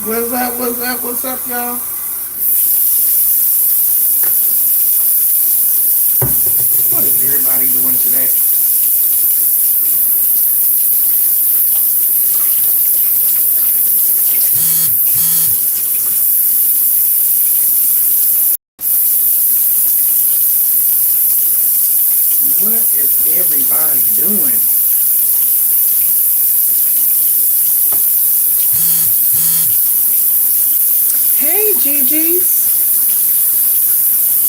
What's up? What's up? What's up, y'all? What is everybody doing today? What is everybody doing? Hey, Gigi's.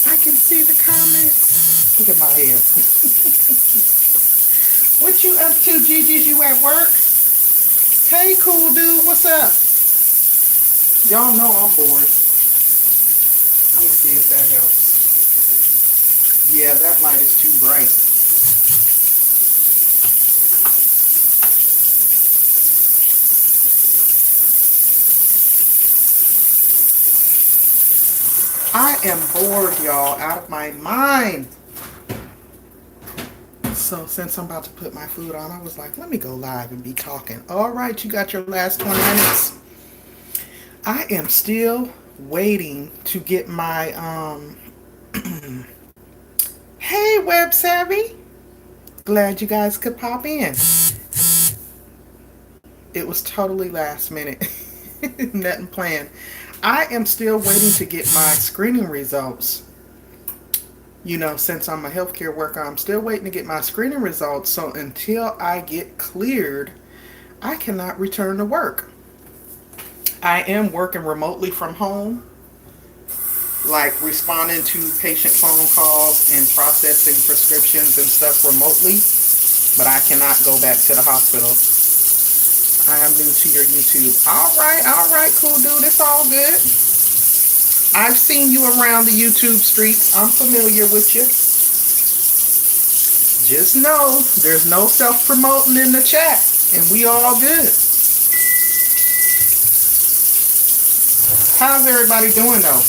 I can see the comments. Look at my hair. What you up to, Gigi's? You at work? Hey, cool dude. What's up? Y'all know I'm bored. Let me see if that helps. Yeah, that light is too bright. I am bored, y'all, out of my mind. So since I'm about to put my food on, I was like, let me go live and be talking. All right, you got your last 20 minutes. I am still waiting to get my, hey, Web Savvy. Glad you guys could pop in. It was totally last minute. Nothing planned. I am still waiting to get my screening results. You know, since I'm a healthcare worker, I'm still waiting to get my screening results. So until I get cleared, I cannot return to work. I am working remotely from home, like responding to patient phone calls and processing prescriptions and stuff remotely, but I cannot go back to the hospital. I am new to your YouTube. All right, cool dude. It's all good. I've seen you around the YouTube streets. I'm familiar with you. Just know there's no self-promoting in the chat, and we all good. How's everybody doing though?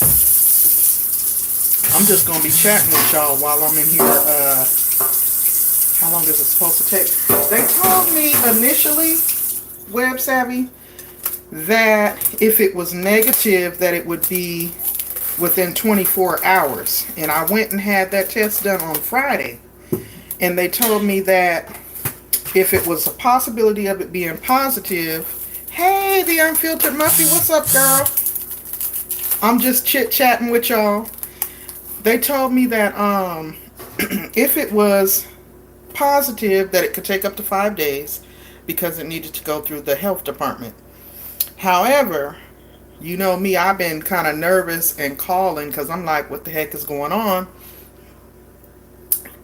I'm just gonna be chatting with y'all while I'm in here. How long is it supposed to take? They told me initially, Web Savvy, that if it was negative, that it would be within 24 hours. And I went and had that test done on Friday. And they told me that if it was a possibility of it being positive, hey, the Unfiltered Muffy, what's up, girl? I'm just chit-chatting with y'all. They told me that if it was positive, that it could take up to 5 days because it needed to go through the health department. However, you know me, I've been kind of nervous and calling because I'm like, what the heck is going on?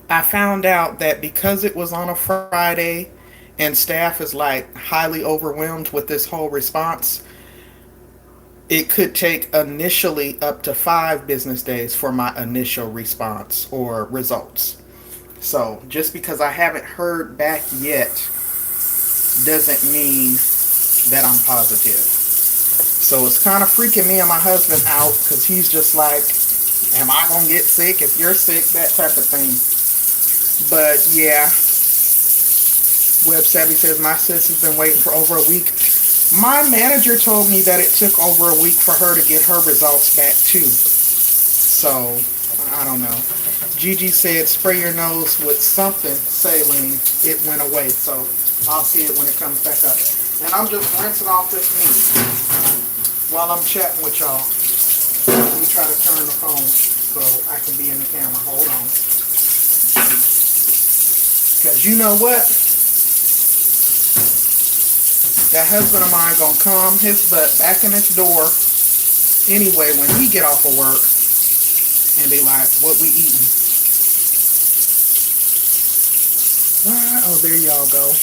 I found out that because it was on a Friday and staff is like highly overwhelmed with this whole response, it could take initially up to 5 business days for my initial response or results. So just because I haven't heard back yet doesn't mean that I'm positive. So it's kind of freaking me and my husband out because he's just like, am I going to get sick if you're sick? That type of thing. But yeah, Web Savvy says my sis has been waiting for over a week. My manager told me that it took over a week for her to get her results back too. So, I don't know. Gigi said spray your nose with something, saline. It went away. So, I'll see it when it comes back up. And I'm just rinsing off this meat while I'm chatting with y'all. Let me try to turn the phone so I can be in the camera. Hold on. Because you know what? That husband of mine gonna come his butt back in his door anyway when he get off of work and be like, what we eating? Right, oh, there y'all go.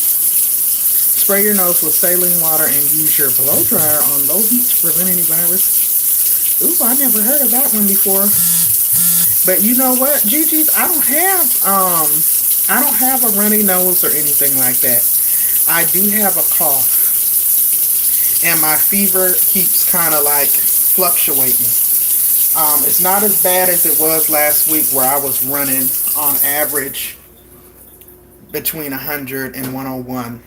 Spray your nose with saline water and use your blow dryer on low heat to prevent any virus. Ooh, I never heard of that one before. But you know what, Gigi's, I don't have a runny nose or anything like that. I do have a cough. And my fever keeps kind of like fluctuating. It's not as bad as it was last week where I was running on average between 100 and 101.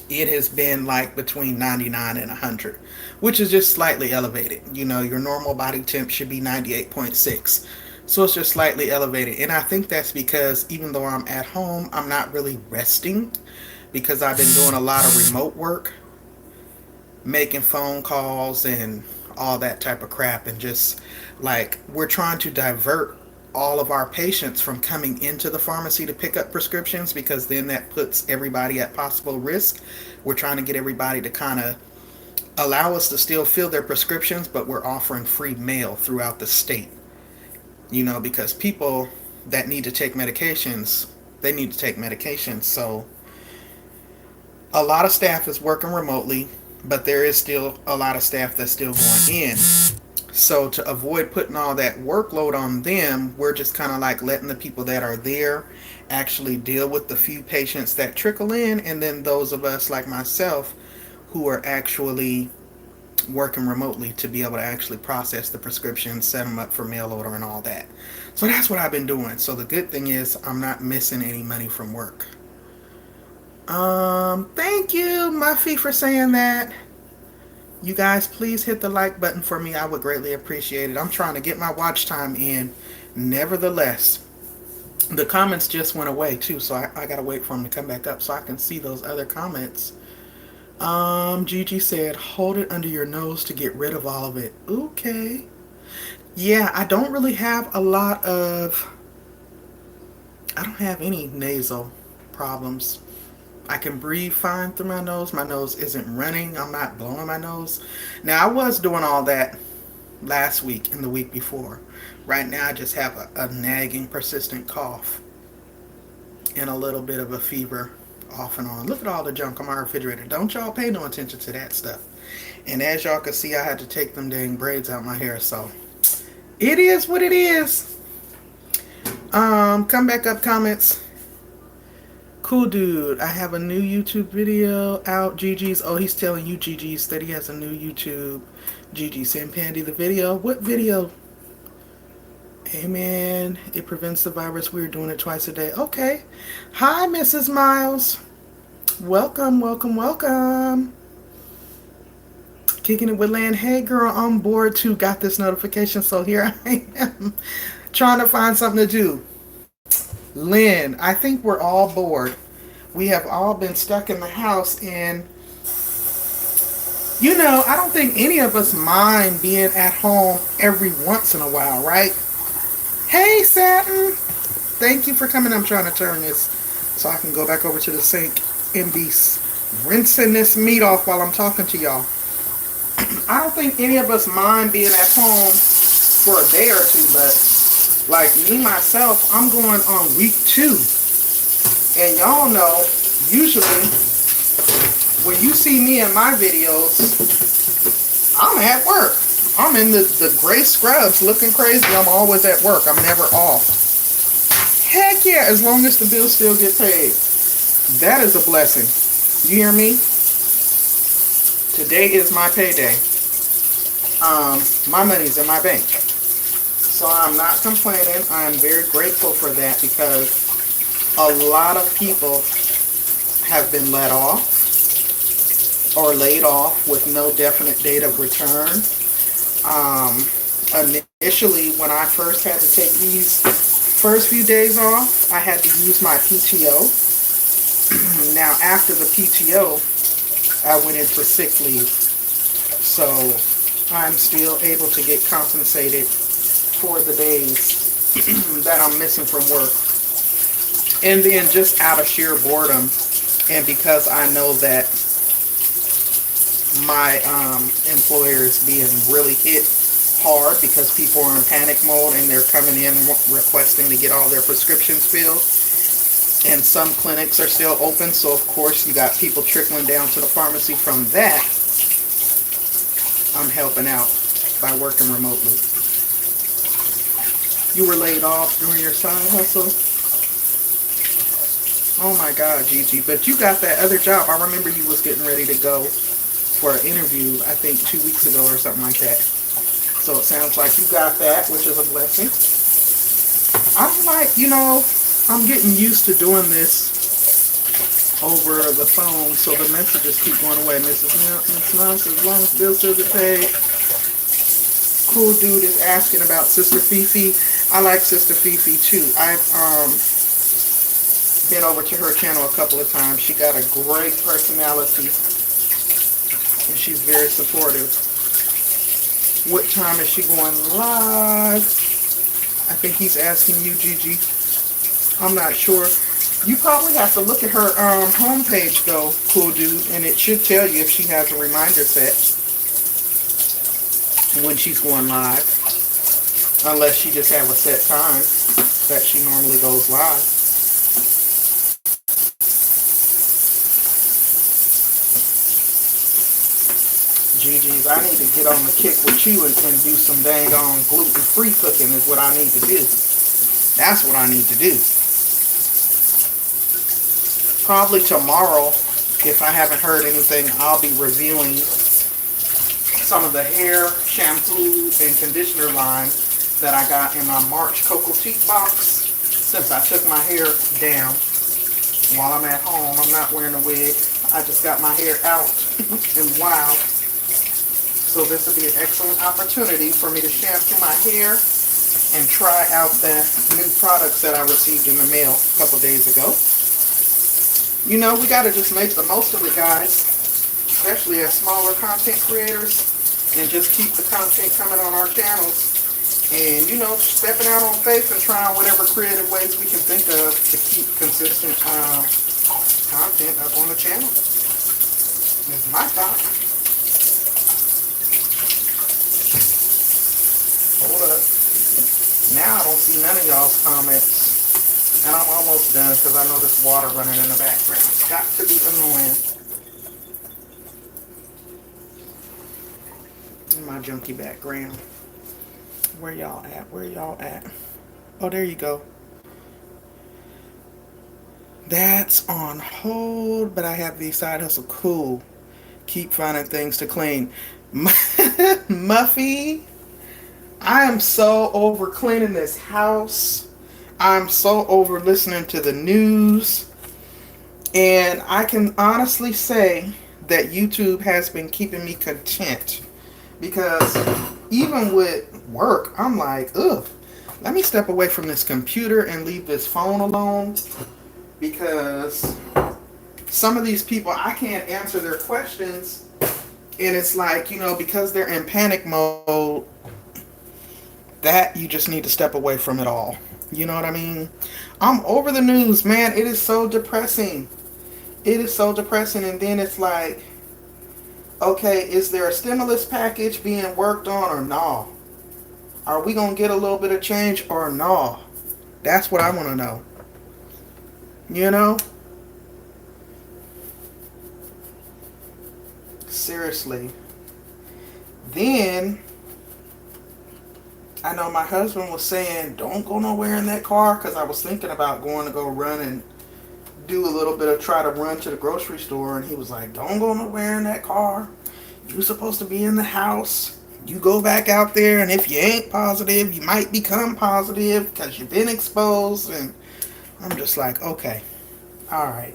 it has been like between 99 and 100, which is just slightly elevated. You know, your normal body temp should be 98.6. So it's just slightly elevated. And I think that's because even though I'm at home, I'm not really resting because I've been doing a lot of remote work, making phone calls and all that type of crap. And just like we're trying to divert all of our patients from coming into the pharmacy to pick up prescriptions because then that puts everybody at possible risk. We're trying to get everybody to kind of allow us to still fill their prescriptions, but we're offering free mail throughout the state. You know, because people that need to take medications, they need to take medications. So a lot of staff is working remotely, but there is still a lot of staff that's still going in. So to avoid putting all that workload on them, we're just kind of like letting the people that are there actually deal with the few patients that trickle in, and then those of us like myself who are actually working remotely to be able to actually process the prescriptions, set them up for mail order and all that. So that's what I've been doing. So the good thing is I'm not missing any money from work. Thank you, Muffy, for saying that. You guys, please hit the like button for me. I would greatly appreciate it. I'm trying to get my watch time in. Nevertheless, the comments just went away too, so I gotta wait for them to come back up so I can see those other comments. Gigi said, hold it under your nose to get rid of all of it. Okay. Yeah, I don't have any nasal problems. I can breathe fine through my nose. My nose isn't running. I'm not blowing my nose. Now, I was doing all that last week and the week before. Right now, I just have a nagging, persistent cough and a little bit of a fever off and on. Look at all the junk on my refrigerator. Don't y'all pay no attention to that stuff. And as y'all can see, I had to take them dang braids out my hair. So it is what it is. Come back up, comments. Cool dude, I have a new YouTube video out. GG's. Oh, he's telling you, GG's, that he has a new YouTube. GG, send Pandi the video. What video? Hey man, it prevents the virus. We're doing it twice a day. Okay. Hi, Mrs. Miles. Welcome, welcome, welcome. Kicking it with Land. Hey girl, I'm bored too. Got this notification, so here I am. Trying to find something to do. Lynn, I think we're all bored. We have all been stuck in the house, and you know, I don't think any of us mind being at home every once in a while, right? Hey, Satin. Thank you for coming. I'm trying to turn this so I can go back over to the sink and be rinsing this meat off while I'm talking to y'all. I don't think any of us mind being at home for a day or two, but like me, myself, I'm going on week 2. And y'all know, usually, when you see me in my videos, I'm at work. I'm in the gray scrubs looking crazy. I'm always at work. I'm never off. Heck yeah, as long as the bills still get paid. That is a blessing. You hear me? Today is my payday. My money's in my bank. So I'm not complaining. I'm very grateful for that because a lot of people have been let off or laid off with no definite date of return. Initially, when I first had to take these first few days off, I had to use my PTO. Now, after the PTO, I went into sick leave. So I'm still able to get compensated for the days that I'm missing from work. And then just out of sheer boredom, and because I know that my employer is being really hit hard because people are in panic mode and they're coming in requesting to get all their prescriptions filled. And some clinics are still open, so of course you got people trickling down to the pharmacy from that. I'm helping out by working remotely. You were laid off during your side hustle? Oh my God, Gigi. But you got that other job. I remember you was getting ready to go for an interview, I think 2 weeks ago or something like that. So it sounds like you got that, which is a blessing. I'm like, I'm getting used to doing this over the phone, so the messages keep going away. Miss Knox, as long as Bill says it paid. Cool dude is asking about Sister Fifi. I like Sister Fifi too. I've been over to her channel a couple of times. She got a great personality and she's very supportive. What time is she going live? I think he's asking you, Gigi. I'm not sure. You probably have to look at her homepage though, cool dude, and it should tell you if she has a reminder set when she's going live. Unless she just have a set time that she normally goes live. Gigi's, I need to get on the kick with you and do some dang on gluten-free cooking is what I need to do. That's what I need to do. Probably tomorrow, if I haven't heard anything, I'll be reviewing some of the hair, shampoo, and conditioner line that I got in my March Cocoa Tea box since I took my hair down while I'm at home. I'm not wearing a wig. I just got my hair out and wild. So this will be an excellent opportunity for me to shampoo my hair and try out the new products that I received in the mail a couple days ago. You know, we got to just make the most of it, guys, especially as smaller content creators, and just keep the content coming on our channels. And, you know, stepping out on faith and trying whatever creative ways we can think of to keep consistent content up on the channel. That's my thought. Hold up. Now I don't see none of y'all's comments. And I'm almost done because I know there's water running in the background. It's got to be annoying. In my junky background. Where y'all at? Where y'all at? Oh, there you go. That's on hold, but I have the side hustle. Cool. Keep finding things to clean. Muffy, I am so over cleaning this house. I'm so over listening to the news. And I can honestly say that YouTube has been keeping me content. Because even with work, I'm like, ugh, let me step away from this computer and leave this phone alone. Because some of these people, I can't answer their questions. And it's like, you know, because they're in panic mode, that you just need to step away from it all. You know what I mean? I'm over the news, man. It is so depressing. It is so depressing. And then it's like, okay, is there a stimulus package being worked on or no? Are we going to get a little bit of change or no? That's what I want to know. You know? Seriously. Then I know my husband was saying, don't go nowhere in that car, because I was thinking about going to go run and do a little bit of try to run to the grocery store, and he was like, don't go nowhere in that car. You're supposed to be in the house. You go back out there, and if you ain't positive, you might become positive because you've been exposed. And I'm just like, okay, all right.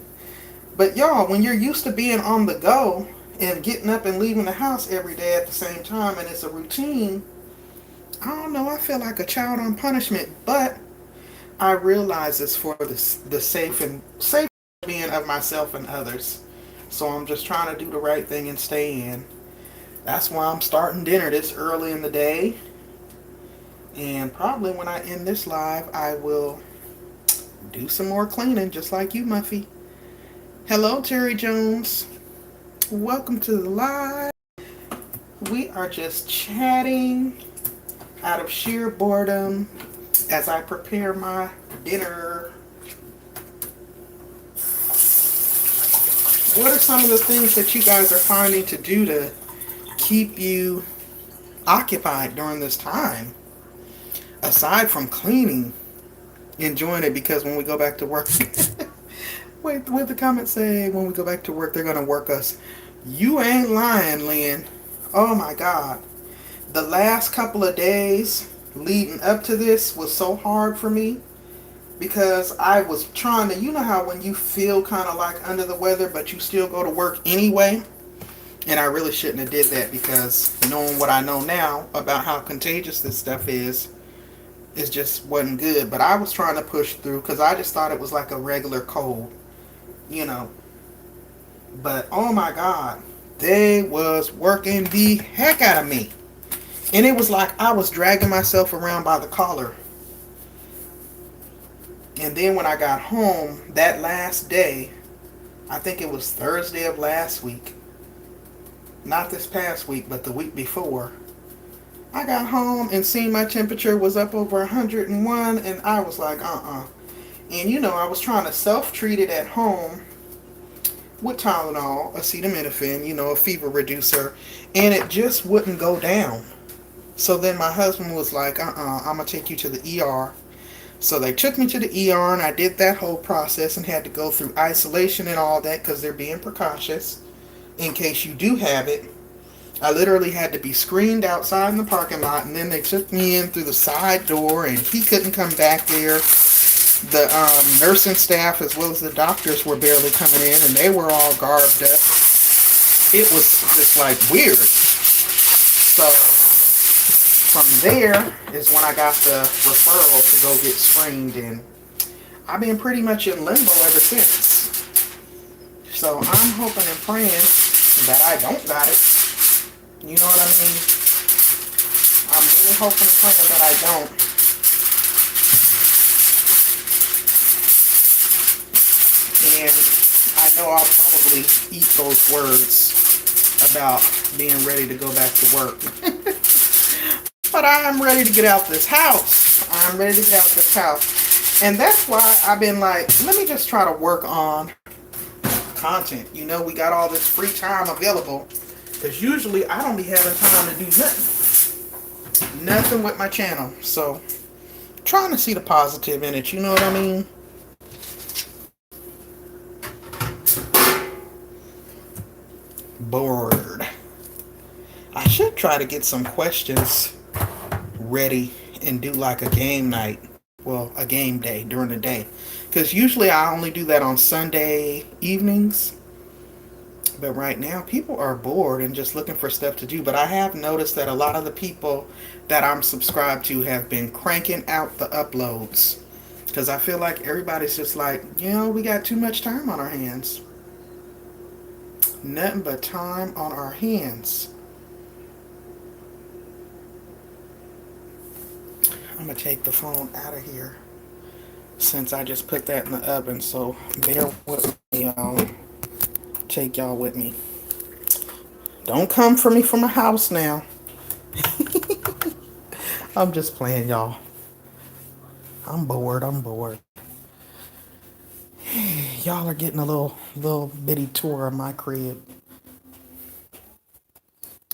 But y'all, when you're used to being on the go and getting up and leaving the house every day at the same time, and it's a routine, I don't know, I feel like a child on punishment, but I realize it's for the safe being of myself and others. So I'm just trying to do the right thing and stay in. That's why I'm starting dinner this early in the day. And probably when I end this live, I will do some more cleaning, just like you, Muffy. Hello, Terry Jones. Welcome to the live. We are just chatting out of sheer boredom as I prepare my dinner. What are some of the things that you guys are finding to do to keep you occupied during this time? Aside from cleaning, enjoying it, because when we go back to work, wait, what the comments say? When we go back to work, they're going to work us. You ain't lying, Lynn. Oh my God. The last couple of days leading up to this was so hard for me. because I was trying to, you know how when you feel kind of like under the weather, but you still go to work anyway? And I really shouldn't have did that because knowing what I know now about how contagious this stuff is just wasn't good. But I was trying to push through because I just thought it was like a regular cold, you know. But oh my God, they was working the heck out of me. And it was like I was dragging myself around by the collar. And then when I got home that last day, I think it was Thursday of last week, not this past week, but the week before, I got home and seen my temperature was up over 101, and I was like, And you know, I was trying to self-treat it at home with Tylenol, acetaminophen, you know, a fever reducer, and it just wouldn't go down. So then my husband was like, I'm going to take you to the ER. So they took me to the ER, and I did that whole process and had to go through isolation and all that because they're being precautious in case you do have it. I literally had to be screened outside in the parking lot, and then they took me in through the side door, and he couldn't come back there. The nursing staff as well as the doctors were barely coming in, and they were all garbed up. It was just like weird. So from there is when I got the referral to go get screened, and I've been pretty much in limbo ever since. So I'm hoping and praying that I don't got it. You know what I mean? I'm really hoping and praying that I don't. And I know I'll probably eat those words about being ready to go back to work. But I'm ready to get out this house. I'm ready to get out this house. And that's why I've been like, let me just try to work on content. You know, we got all this free time available. Because usually I don't be having time to do nothing. Nothing with my channel. So, trying to see the positive in it. You know what I mean? Bored. I should try to get some questions ready and do like a game night. Well, a game day during the day. Because usually I only do that on Sunday evenings. But right now, people are bored and just looking for stuff to do. But I have noticed that a lot of the people that I'm subscribed to have been cranking out the uploads. Because I feel like everybody's just like, you know, we got too much time on our hands. Nothing but time on our hands. I'm going to take the phone out of here since I just put that in the oven. So bear with me, y'all. Take y'all with me. Don't come for me from a house now. I'm just playing, y'all. I'm bored. I'm bored. Y'all are getting a little bitty tour of my crib.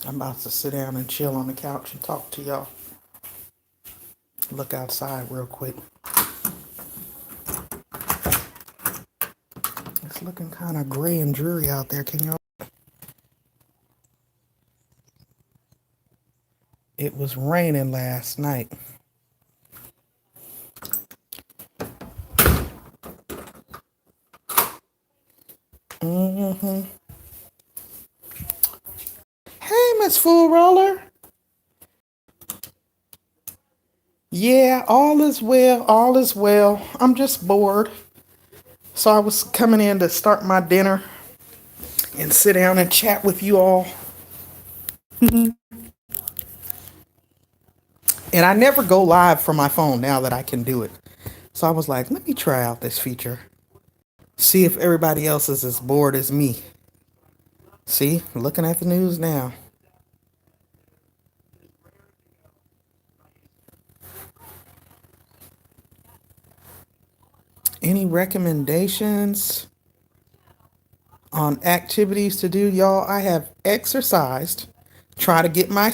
I'm about to sit down and chill on the couch and talk to y'all. Look outside real quick. It's looking kind of gray and dreary out there. Can y'all? It was raining last night. Mm-hmm. Hey, Miss Fool Roller. Yeah, all is well. All is well. I'm just bored. So I was coming in to start my dinner and sit down and chat with you all. And I never go live from my phone now that I can do it. So I was like, let me try out this feature. See if everybody else is as bored as me. See, looking at the news now. Any recommendations on activities to do, y'all? I have exercised. Try to get my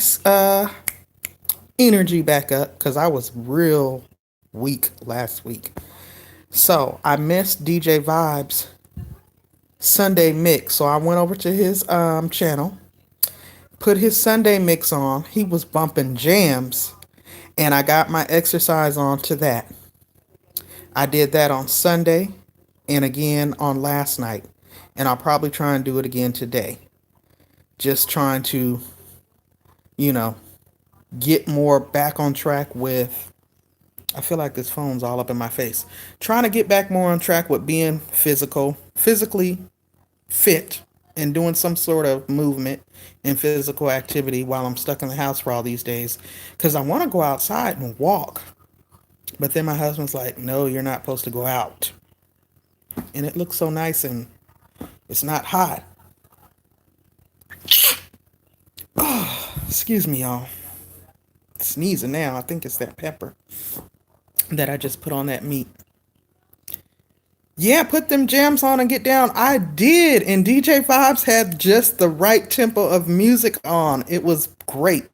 energy back up because I was real weak last week. So I missed DJ Vibes Sunday mix. So I went over to his channel, put his Sunday mix on. He was bumping jams, and I got my exercise on to that. I did that on Sunday and again on last night. And I'll probably try and do it again today. Just trying to, you know, get more back on track with. I feel like this phone's all up in my face. Trying to get back more on track with being physically fit and doing some sort of movement and physical activity while I'm stuck in the house for all these days. Because I want to go outside and walk. But then my husband's like, no, you're not supposed to go out. And it looks so nice and it's not hot. Excuse me, y'all. Sneezing now. I think it's that pepper that I just put on that meat. Yeah, put them jams on and get down. I did. And DJ Vibes had just the right tempo of music on. It was great.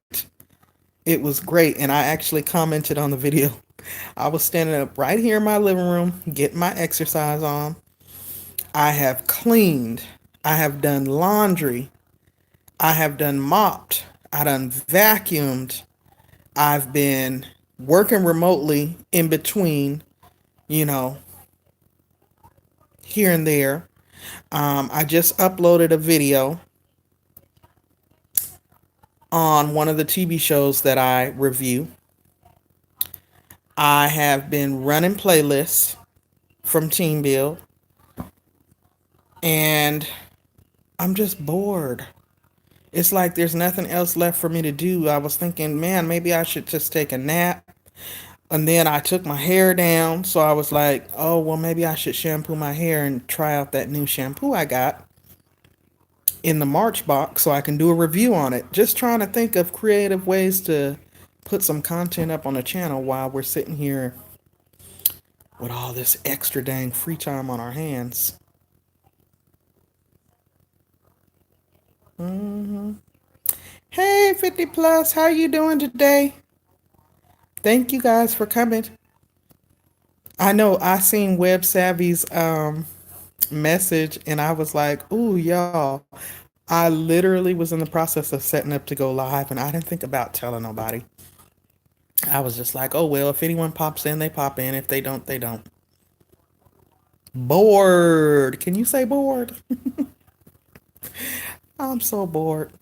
It was great. And I actually commented on the video. I was standing up right here in my living room, getting my exercise on. I have cleaned. I have done laundry. I have done mopped. I done vacuumed. I've been working remotely in between, you know, here and there. I just uploaded a video on one of the TV shows that I review. I have been running playlists from Team Build, and I'm just bored. It's like there's nothing else left for me to do. I was thinking, man, maybe I should just take a nap. And then I took my hair down, so I was like, oh, well, maybe I should shampoo my hair and try out that new shampoo I got in the March box so I can do a review on it. Just trying to think of creative ways to put some content up on the channel while we're sitting here with all this extra dang free time on our hands. hmm Hey, 50 plus, how you doing today? Thank you guys for coming. I know I seen Web Savvy's message and I was like, ooh, y'all. I literally was in the process of setting up to go live and I didn't think about telling nobody. I was just like, oh, well, if anyone pops in, they pop in. If they don't, they don't. Bored. Can you say bored? I'm so bored.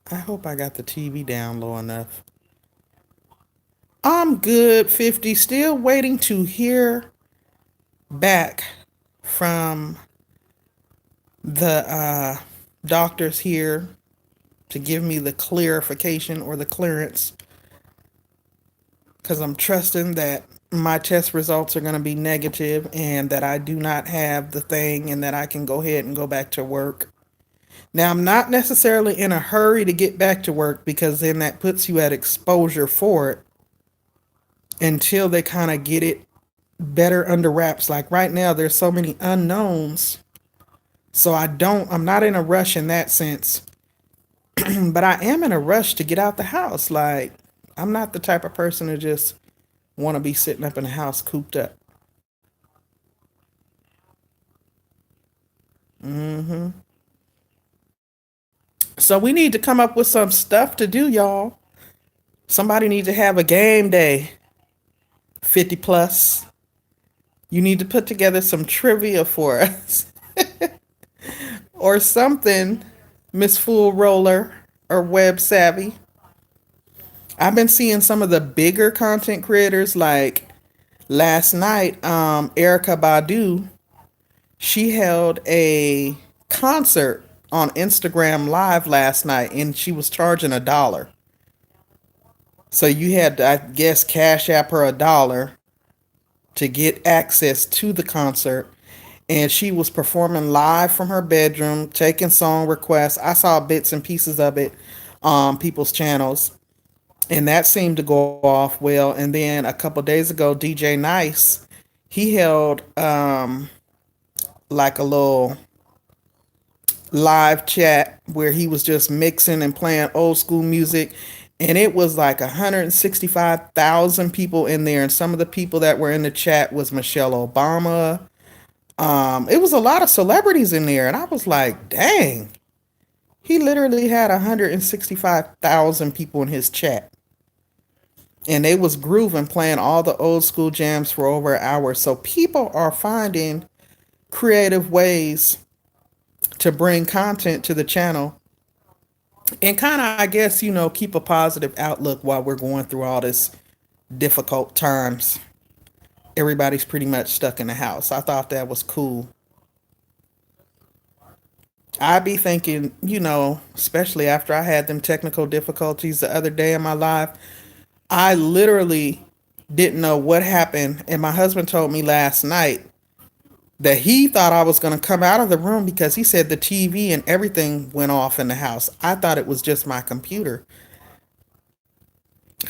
I hope I got the TV down low enough. I'm good, 50. Still waiting to hear back from the doctors here to give me the clarification or the clearance because I'm trusting that my test results are going to be negative and that I do not have the thing and that I can go ahead and go back to work. Now, I'm not necessarily in a hurry to get back to work because then that puts you at exposure for it until they kind of get it better under wraps. Like right now, there's so many unknowns. So I'm not in a rush in that sense. But I am in a rush to get out the house. Like, I'm not the type of person to just want to be sitting up in the house cooped up. hmm So we need to come up with some stuff to do, y'all. Somebody needs to have a game day. 50 plus. You need to put together some trivia for us or something, Miss Fool Roller or Web Savvy. I've been seeing some of the bigger content creators like last night, Erica Badu, she held a concert on Instagram Live last night and she was charging $1. So you had to, I guess, cash app her $1 to get access to the concert. And she was performing live from her bedroom, taking song requests. I saw bits and pieces of it on people's channels. And that seemed to go off well. And then a couple days ago, DJ Nice, he held like a little live chat where he was just mixing and playing old school music. And it was like 165,000 people in there. And some of the people that were in the chat was Michelle Obama, It was a lot of celebrities in there, and I was like, dang, he literally had 165,000 people in his chat. And they was grooving, playing all the old school jams for over an hour. So people are finding creative ways to bring content to the channel and kind of, I guess, keep a positive outlook while we're going through all this difficult times. Everybody's pretty much stuck in the house. I thought that was cool. I'd be thinking, especially after I had them technical difficulties the other day in my life, I literally didn't know what happened. And my husband told me last night that he thought I was going to come out of the room because he said the TV and everything went off in the house. I thought it was just my computer.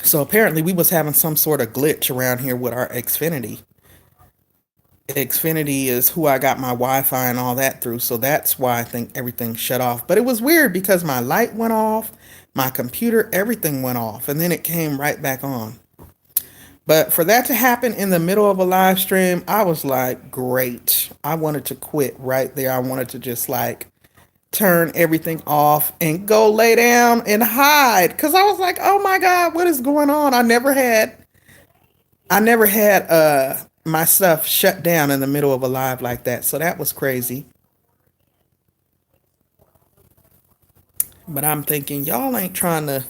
So apparently we was having some sort of glitch around here with our Xfinity. Xfinity is who I got my Wi-Fi and all that through. So that's why I think everything shut off. But it was weird because my light went off, my computer, everything went off, and then it came right back on. But for that to happen in the middle of a live stream, I was like, great. I wanted to quit right there. I wanted to just like turn everything off and go lay down and hide cuz I was like, "Oh my god, what is going on?" I never had my stuff shut down in the middle of a live like that. So that was crazy. But I'm thinking y'all ain't trying to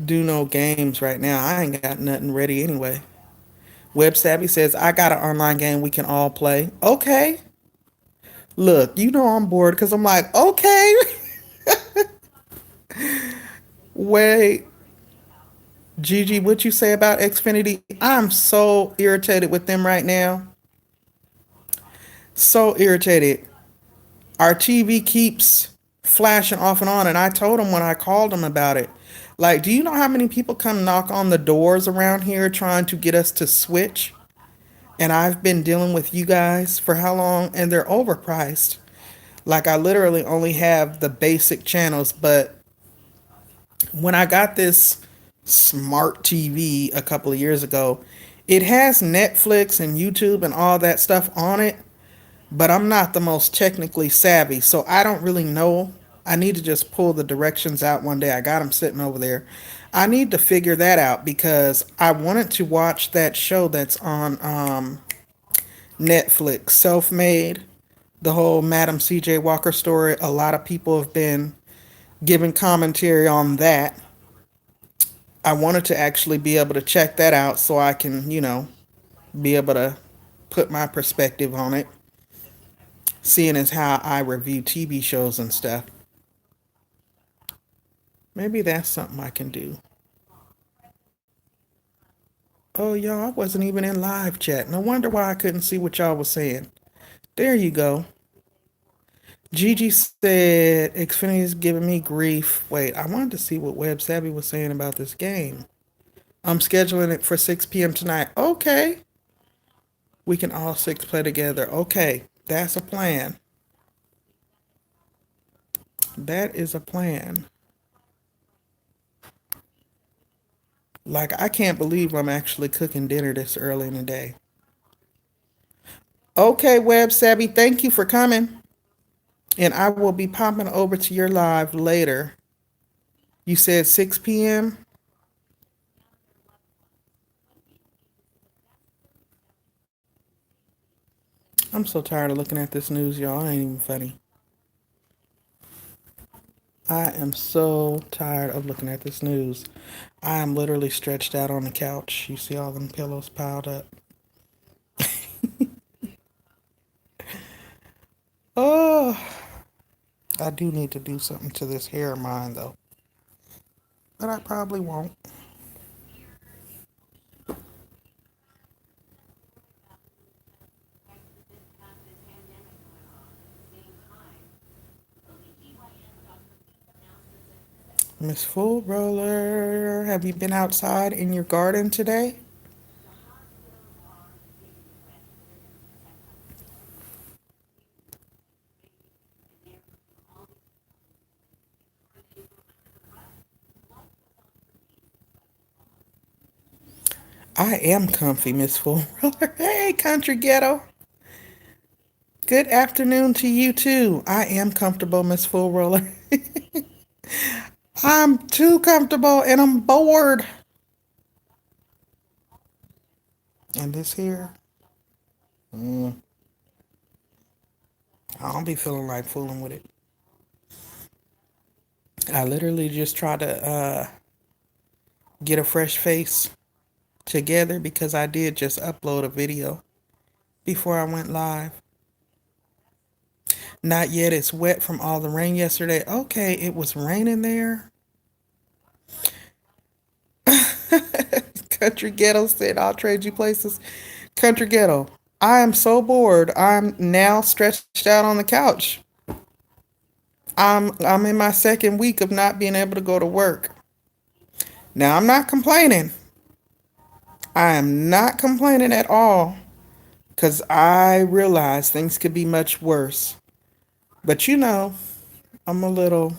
do no games right now. I ain't got nothing ready anyway. Web Savvy says, I got an online game we can all play. Okay. Look, I'm bored because I'm like, okay, wait, Gigi, what you say about Xfinity? I'm so irritated with them right now. So irritated. Our TV keeps flashing off and on, and I told him when I called him about it. Like, do you know how many people come knock on the doors around here trying to get us to switch? And I've been dealing with you guys for how long? And they're overpriced. Like, I literally only have the basic channels, but when I got this smart TV a couple of years ago, it has Netflix and YouTube and all that stuff on it, but I'm not the most technically savvy, so I don't really know. I need to just pull the directions out one day. I got them sitting over there. I need to figure that out because I wanted to watch that show that's on Netflix, Self Made, the whole Madam CJ Walker story. A lot of people have been giving commentary on that. I wanted to actually be able to check that out so I can, be able to put my perspective on it, seeing as how I review TV shows and stuff. Maybe that's something I can do. Oh, y'all, I wasn't even in live chat. No wonder why I couldn't see what y'all was saying. There you go. Gigi said Xfinity is giving me grief. Wait, I wanted to see what Web Savvy was saying about this game. I'm scheduling it for 6 p.m. tonight. Okay. We can all six play together. Okay. That's a plan. That is a plan. Like, I can't believe I'm actually cooking dinner this early in the day. Okay, Web Savvy, thank you for coming. And I will be popping over to your live later. You said 6 p.m.? I'm so tired of looking at this news, y'all. It ain't even funny. I am so tired of looking at this news. I am literally stretched out on the couch. You see all them pillows piled up. Oh, I do need to do something to this hair of mine, though. But I probably won't. Miss Full Roller, have you been outside in your garden today? I am comfy, Miss Full Roller. Hey, country ghetto. Good afternoon to you too. I am comfortable, Miss Full Roller. I'm too comfortable and I'm bored. And this here, mm, I don't be feeling like fooling with it. I literally just try to get a fresh face together because I did just upload a video before I went live. Not yet. It's wet from all the rain yesterday. Okay, it was raining there. Country Ghetto said, I'll trade you places. Country Ghetto. I am so bored. I'm now stretched out on the couch. I'm in my second week of not being able to go to work. Now I'm not complaining. I am not complaining at all because I realize things could be much worse. But I'm a little,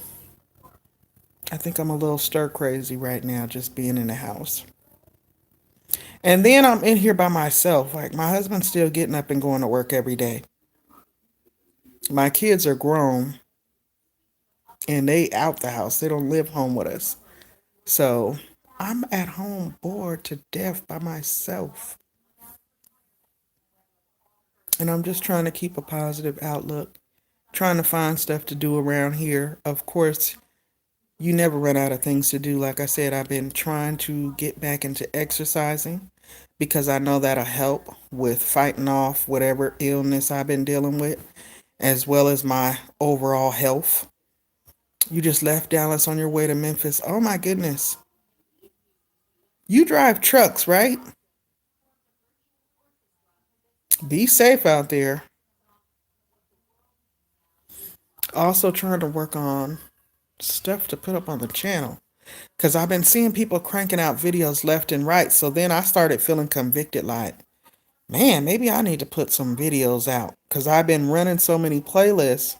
I think I'm a little stir crazy right now just being in the house. And then I'm in here by myself. Like my husband's still getting up and going to work every day. My kids are grown and they out the house. They don't live home with us. So I'm at home bored to death by myself. And I'm just trying to keep a positive outlook, trying to find stuff to do around here. Of course, you never run out of things to do. Like I said, I've been trying to get back into exercising because I know that'll help with fighting off whatever illness I've been dealing with, as well as my overall health. You just left Dallas on your way to Memphis. Oh my goodness. You drive trucks, right? Be safe out there. Also trying to work on stuff to put up on the channel. Because I've been seeing people cranking out videos left and right. So then I started feeling convicted like, man, maybe I need to put some videos out. Because I've been running so many playlists.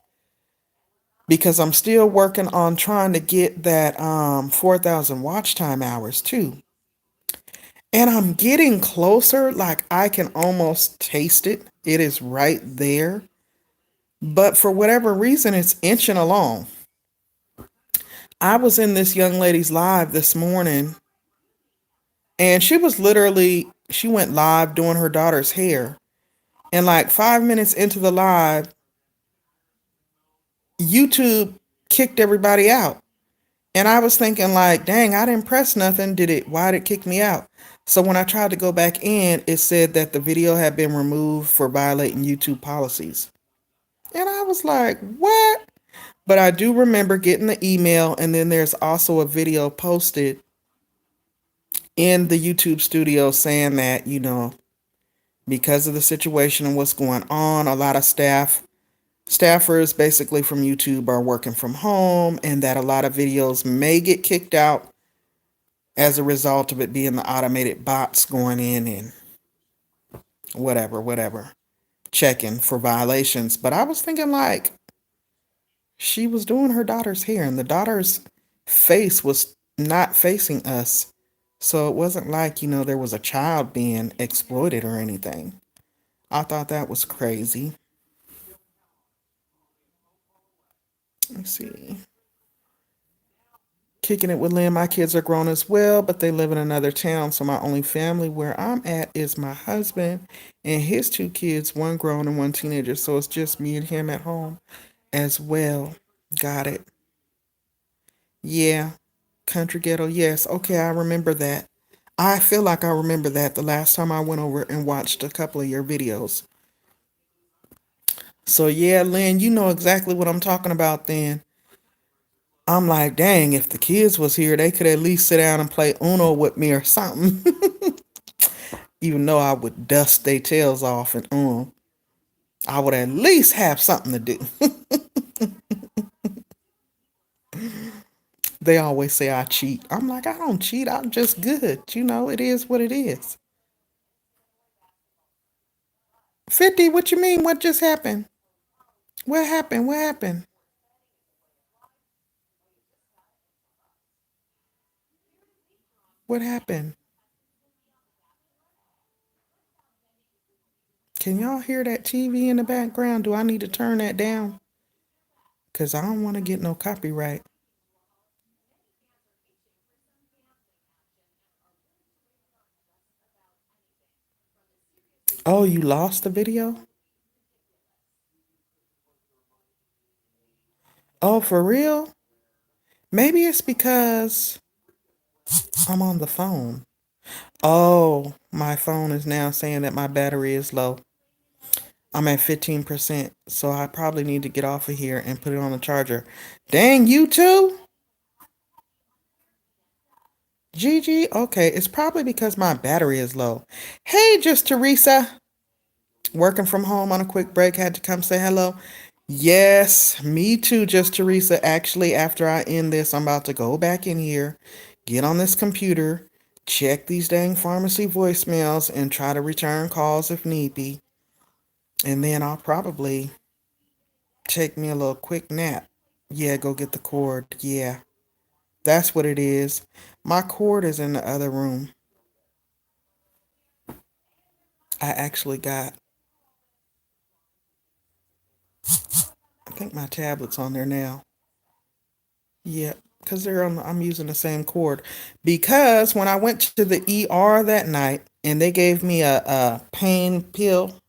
Because I'm still working on trying to get that 4,000 watch time hours too. And I'm getting closer. Like I can almost taste it. It is right there. But for whatever reason, it's inching along. I was in this young lady's live this morning, and she went live doing her daughter's hair. And like 5 minutes into the live, YouTube kicked everybody out. And I was thinking like, dang, I didn't press nothing. Why did it kick me out? So when I tried to go back in, it said that the video had been removed for violating YouTube policies. And I was like, what? But I do remember getting the email, and then there's also a video posted in the YouTube studio saying that, because of the situation and what's going on, a lot of staffers basically from YouTube are working from home, and that a lot of videos may get kicked out as a result of it being the automated bots going in and whatever, checking for violations. But I was thinking like she was doing her daughter's hair and the daughter's face was not facing us. So it wasn't like, there was a child being exploited or anything. I thought that was crazy. Let's see. Kicking it with Lynn. My kids are grown as well, but they live in another town. So my only family where I'm at is my husband and his two kids, one grown and one teenager. So it's just me and him at home as well. Got it. Yeah. Country Ghetto. Yes. Okay. I remember that. I feel like I remember that the last time I went over and watched a couple of your videos. So yeah, Lynn, you know exactly what I'm talking about then. I'm like, dang, if the kids was here, they could at least sit down and play Uno with me or something. Even though I would dust their tails off and I would at least have something to do. They always say I cheat. I'm like, I don't cheat. I'm just good. It is what it is. 50, what you mean? What just happened? What happened? What happened? What happened? Can y'all hear that TV in the background? Do I need to turn that down? Because I don't want to get no copyright. Oh, you lost the video? Oh, for real? Maybe it's because I'm on the phone. Oh, my phone is now saying that my battery is low. I'm at 15%, so I probably need to get off of here and put it on the charger. Dang, you too? Gigi? Okay, it's probably because my battery is low. Hey, just Teresa. Working from home on a quick break, had to come say hello. Yes, me too, just Teresa. Actually, after I end this, I'm about to go back in here, get on this computer, check these dang pharmacy voicemails, and try to return calls if need be. And then I'll probably take me a little quick nap. Yeah, go get the cord. Yeah, that's what it is. My cord is in the other room. I actually got, I think my tablet's on there now. Yeah, because I'm using the same cord. Because when I went to the ER that night and they gave me a pain pill,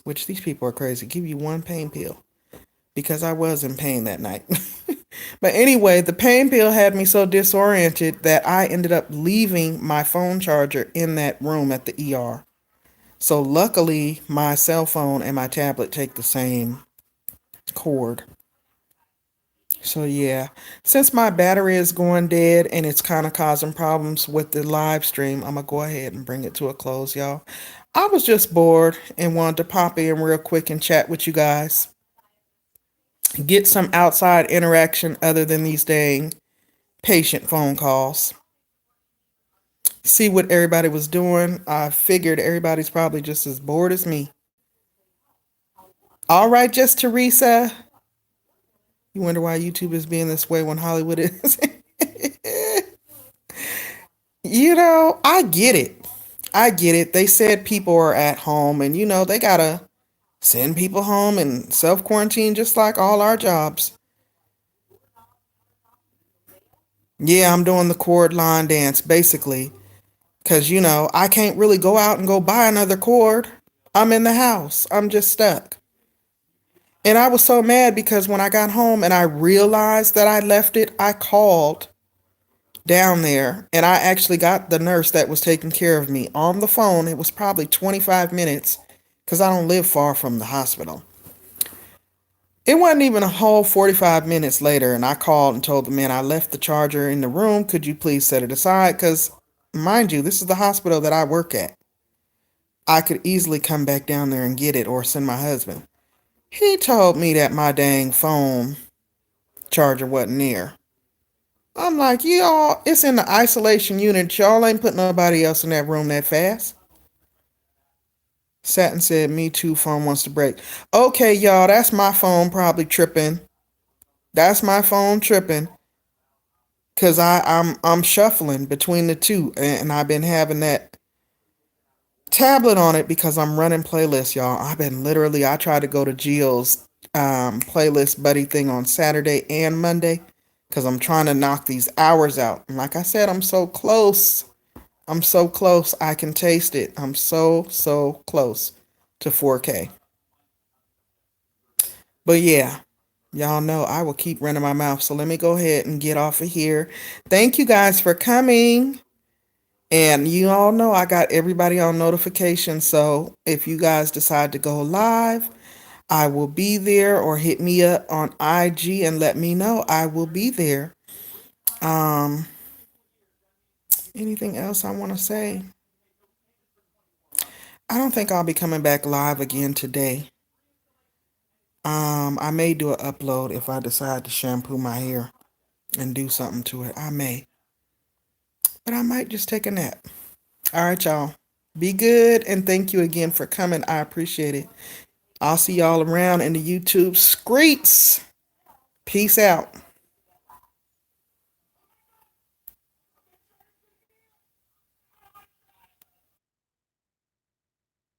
which these people are crazy, give you one pain pill because I was in pain that night. But anyway, the pain pill had me so disoriented that I ended up leaving my phone charger in that room at the ER. So luckily, my cell phone and my tablet take the same cord. So yeah, since my battery is going dead and it's kind of causing problems with the live stream, I'm gonna go ahead and bring it to a close, y'all. I was just bored and wanted to pop in real quick and chat with you guys. Get some outside interaction other than these dang patient phone calls. See what everybody was doing. I figured everybody's probably just as bored as me. All right, just Teresa. You wonder why YouTube is being this way when Hollywood is. I get it. I get it. They said people are at home and, they got to send people home and self quarantine just like all our jobs. Yeah, I'm doing the cord line dance basically because, I can't really go out and go buy another cord. I'm in the house. I'm just stuck. And I was so mad because when I got home and I realized that I left it, I called down there and I actually got the nurse that was taking care of me on the phone. It was probably 25 minutes because I don't live far from the hospital. It wasn't even a whole 45 minutes later, and I called and told the man I left the charger in the room. Could you please set it aside? Because, mind you, this is the hospital that I work at. I could easily come back down there and get it or send my husband. He told me that my dang phone charger wasn't there. I'm like, y'all, it's in the isolation unit. Y'all ain't put nobody else in that room that fast. Sat and said, me too, phone wants to break. Okay, y'all, that's my phone probably tripping. That's my phone tripping. Cause I'm shuffling between the two and I've been having that tablet on it because I'm running playlists, y'all. I tried to go to Jill's playlist buddy thing on Saturday and Monday because I'm trying to knock these hours out. And like I said, I'm so close. I'm so close. I can taste it. I'm so close to 4K. But yeah, y'all know I will keep running my mouth. So let me go ahead and get off of here. Thank you guys for coming. And you all know I got everybody on notification. So if you guys decide to go live, I will be there, or hit me up on IG and let me know. I will be there. Um, Anything else I want to say? I don't think I'll be coming back live again today. I may do an upload if I decide to shampoo my hair and do something to it. I may. But I might just take a nap. All right, y'all. Be good and thank you again for coming. I appreciate it. I'll see y'all around in the YouTube streets. Peace out.